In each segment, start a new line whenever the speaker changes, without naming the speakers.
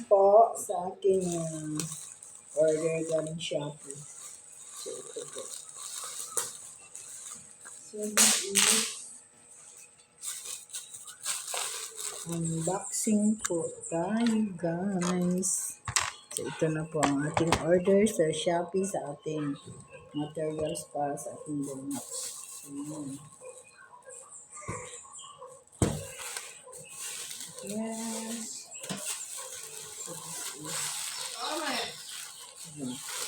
Po sa aking order galing Shopee. So, ito po. So, this is unboxing po tayo, guys. So, ito na po ang ating order sa Shopee sa ating materials para sa ating donuts. Yes. So, this is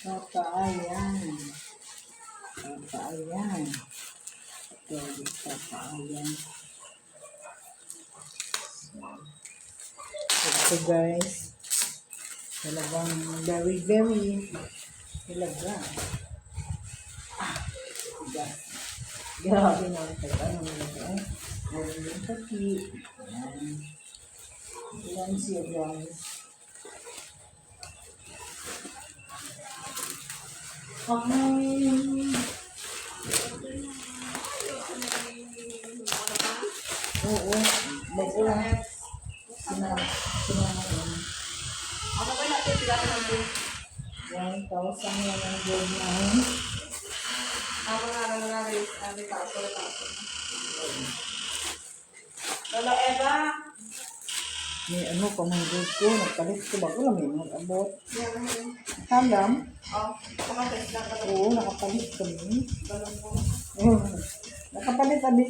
papaayan. Papaayan. Ito, papaayan. Ito, guys. Talagang very, very talaga. Grabe na ito. Ano nilagay? Meron yung pati. Ayan. Ayan siya, guys. Oo. Mag-ulang. Sinamain.
Ako ba natin sila ka ng book?
1,000 yan ang gold na.
Ako nga rin. Sabi ka ako. Lolo Eva.
May ano pa mga gold ko. Nagpalit ko ba? Wala may mag-abot.
Yan.
Kandam?
Oh, kumakas lang ka.
Oo, nakapalit kami.
Balong po.
Oo. Nakapalit kami.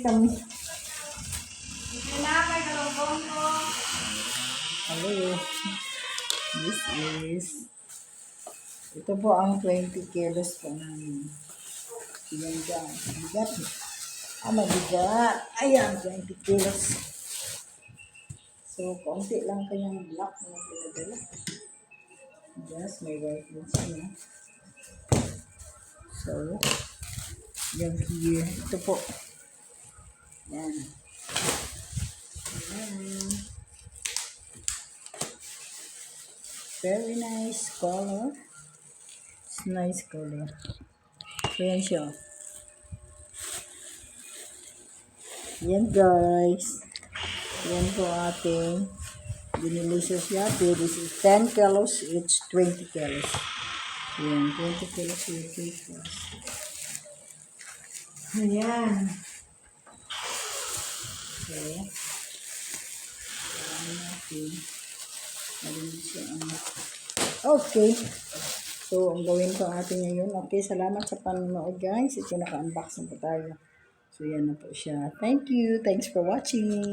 Sinakay ka lang po.
Hello. This is... Ito po ang 20 kilos po namin. Yan guys. Bigat. Mabigat. Ayan, 20 kilos. So, konti lang kanyang black na pinadala. Yes, may white din siya. So, yung here. Ito po. Yan. Ayan. Very nice color. It's nice color. So, yan siya. Yan guys. Yan po ating binili sa Shopee. This is 10 kilos. It's 20 kilos. Yan, 20 kilos. 20 kilos. Ayan. Okay. Ayan natin. Okay. So, ang gawin ko atin ngayon. Okay, salamat sa panonood guys. Ito naka-unbox na po tayo. So, yan na po siya. Thank you. Thanks for watching.